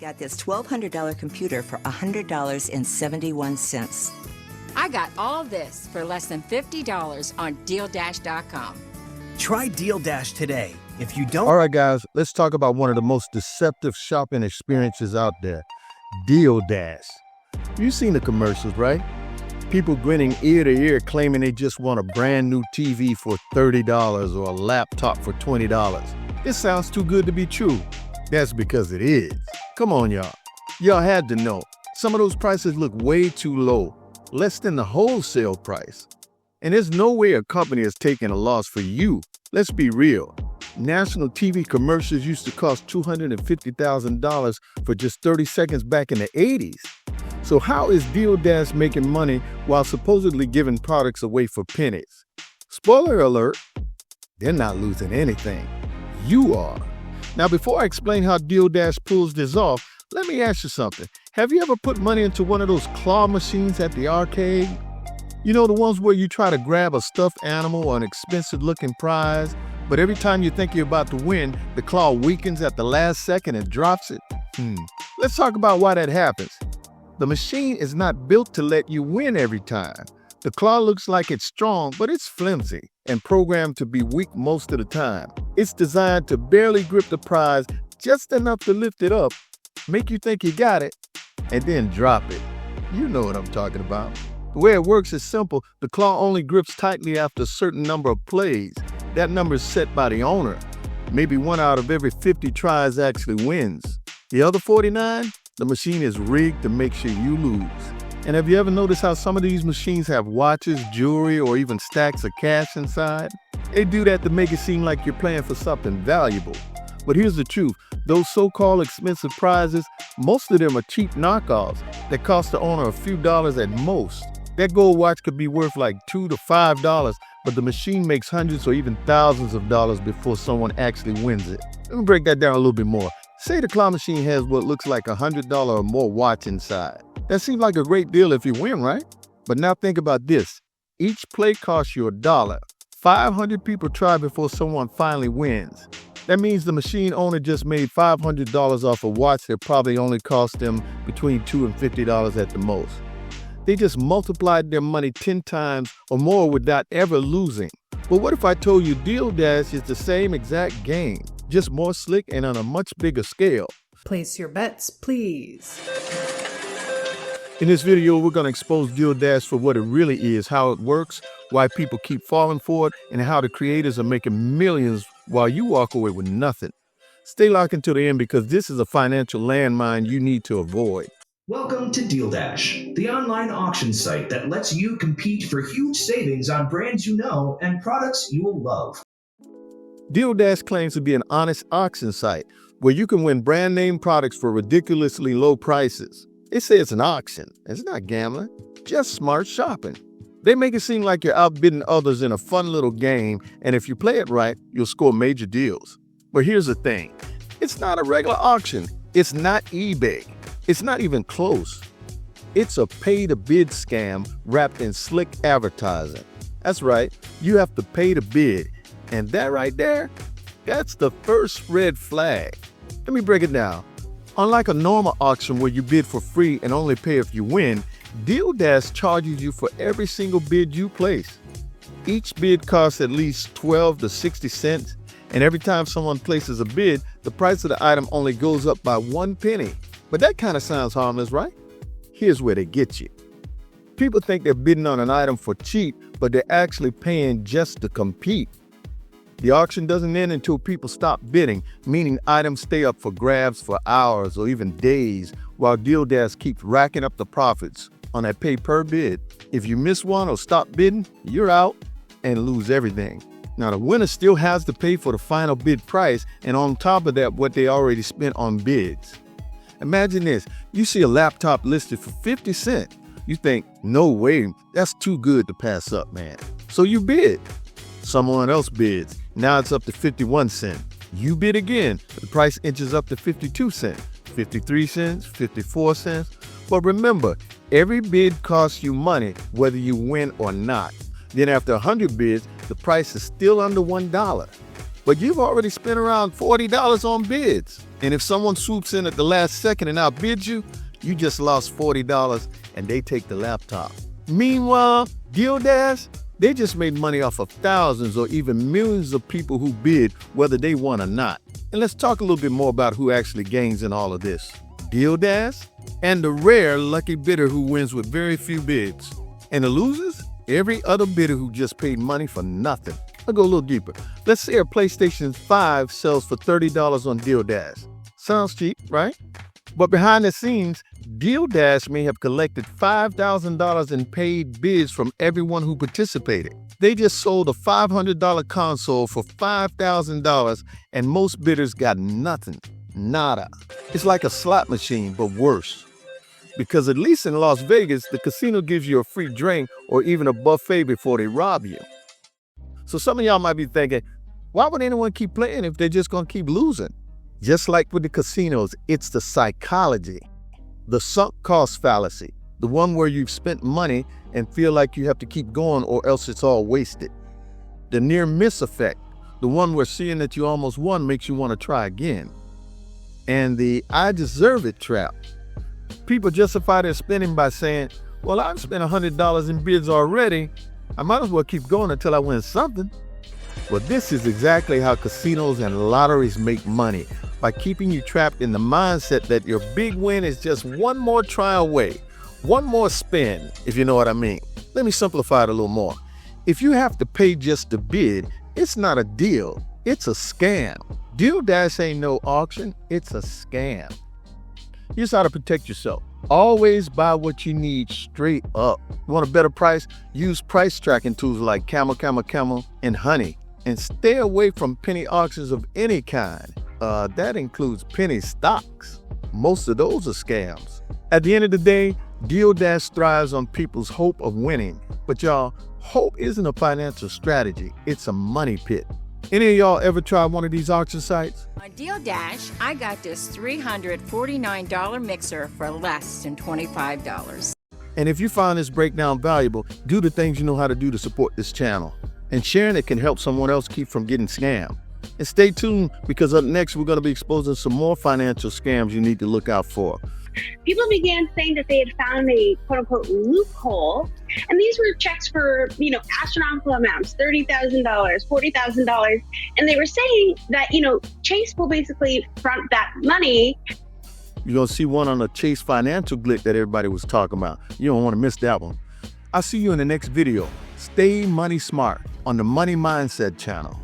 got this $1,200 computer for $100.71. I got all this for less than $50 on DealDash.com. Try DealDash today. If you don't... All right, guys, let's talk about one of the most deceptive shopping experiences out there, DealDash. You've seen the commercials, right? People grinning ear to ear claiming they just want a brand new TV for $30 or a laptop for $20. It sounds too good to be true. That's because it is. Come on, y'all. Y'all had to know. Some of those prices look way too low, less than the wholesale price. And there's no way a company is taking a loss for you. Let's be real. National TV commercials used to cost $250,000 for just 30 seconds back in the 80s. So how is DealDash making money while supposedly giving products away for pennies? Spoiler alert, they're not losing anything. You are. Now, before I explain how DealDash pulls this off, let me ask you something. Have you ever put money into one of those claw machines at the arcade? You know, the ones where you try to grab a stuffed animal or an expensive-looking prize, but every time you think you're about to win, the claw weakens at the last second and drops it? Let's talk about why that happens. The machine is not built to let you win every time. The claw looks like it's strong, but it's flimsy and programmed to be weak most of the time. It's designed to barely grip the prize just enough to lift it up, make you think you got it, and then drop it. You know what I'm talking about. The way it works is simple. The claw only grips tightly after a certain number of plays. That number is set by the owner. Maybe 1 out of every 50 tries actually wins. The other 49? The machine is rigged to make sure you lose. And have you ever noticed how some of these machines have watches, jewelry, or even stacks of cash inside? They do that to make it seem like you're playing for something valuable. But here's the truth. Those so-called expensive prizes, most of them are cheap knockoffs that cost the owner a few dollars at most. That gold watch could be worth like $2 to $5, but the machine makes hundreds or even thousands of dollars before someone actually wins it. Let me break that down a little bit more. Say the claw machine has what looks like a $100 or more watch inside. That seems like a great deal if you win, right? But now think about this. Each play costs you $1. 500 people try before someone finally wins. That means the machine owner just made $500 off a watch that probably only cost them between $2 and $50 at the most. They just multiplied their money 10 times or more without ever losing. But what if I told you DealDash is the same exact game, just more slick and on a much bigger scale? Place your bets, please. In this video, we're going to expose DealDash for what it really is, how it works, why people keep falling for it, and how the creators are making millions while you walk away with nothing. Stay locked until the end because this is a financial landmine you need to avoid. Welcome to DealDash, the online auction site that lets you compete for huge savings on brands you know and products you will love. DealDash claims to be an honest auction site where you can win brand name products for ridiculously low prices. They say it's an auction. It's not gambling, just smart shopping. They make it seem like you're outbidding others in a fun little game, and if you play it right, you'll score major deals. But here's the thing. It's not a regular auction. It's not eBay. It's not even close. It's a pay-to-bid scam wrapped in slick advertising. That's right, you have to pay to bid. And that right there, that's the first red flag. Let me break it down. Unlike a normal auction where you bid for free and only pay if you win, DealDash charges you for every single bid you place. Each bid costs at least 12 to 60 cents, and every time someone places a bid, the price of the item only goes up by 1 penny. But that kind of sounds harmless, right? Here's where they get you. People think they're bidding on an item for cheap, but they're actually paying just to compete. The auction doesn't end until people stop bidding, meaning items stay up for grabs for hours or even days, while DealDash keeps racking up the profits on that pay per bid. If you miss one or stop bidding, you're out and lose everything. Now, the winner still has to pay for the final bid price, and on top of that, what they already spent on bids. Imagine this. You see a laptop listed for 50 cents. You think, no way, that's too good to pass up, man. So you bid. Someone else bids. Now it's up to 51 cents. You bid again. The price inches up to 52 cents, 53 cents, 54 cents. But remember, every bid costs you money whether you win or not. Then after 100 bids, the price is still under $1. but you've already spent around $40 on bids. And if someone swoops in at the last second and outbids you, you just lost $40 and they take the laptop. Meanwhile, DealDash, they just made money off of thousands or even millions of people who bid, whether they won or not. And let's talk a little bit more about who actually gains in all of this. DealDash and the rare lucky bidder who wins with very few bids. And the losers? Every other bidder who just paid money for nothing. I'll go a little deeper. Let's say a PlayStation 5 sells for $30 on DealDash. Sounds cheap, right? But behind the scenes, DealDash may have collected $5,000 in paid bids from everyone who participated. They just sold a $500 console for $5,000 and most bidders got nothing. Nada. It's like a slot machine, but worse. Because at least in Las Vegas, the casino gives you a free drink or even a buffet before they rob you. So some of y'all might be thinking, why would anyone keep playing if they're just gonna keep losing? Just like with the casinos, it's the psychology. The sunk cost fallacy, the one where you've spent money and feel like you have to keep going or else it's all wasted. The near miss effect, the one where seeing that you almost won makes you want to try again. And the I deserve it trap. People justify their spending by saying, well, I've spent $100 in bids already. I might as well keep going until I win something. Well, this is exactly how casinos and lotteries make money, by keeping you trapped in the mindset that your big win is just one more try away, one more spin, if you know what I mean. Let me simplify it a little more. If you have to pay just to bid, it's not a deal, it's a scam. DealDash ain't no auction, it's a scam. Here's how to protect yourself. Always buy what you need straight up. You want a better price? Use price tracking tools like Camel, and Honey. And stay away from penny auctions of any kind. That includes penny stocks. Most of those are scams. At the end of the day, DealDash thrives on people's hope of winning. But y'all, hope isn't a financial strategy, it's a money pit. Any of y'all ever tried one of these auction sites? On DealDash, I got this $349 mixer for less than $25. And if you find this breakdown valuable, do the things you know how to do to support this channel. And sharing it can help someone else keep from getting scammed. And stay tuned, because up next we're going to be exposing some more financial scams you need to look out for. People began saying that they had found a quote-unquote loophole, and these were checks for, astronomical amounts, $30,000, $40,000, and they were saying that, Chase will basically front that money. You're going to see one on the Chase financial glitch that everybody was talking about. You don't want to miss that one. I'll see you in the next video. Stay money smart on the Money Mindset channel.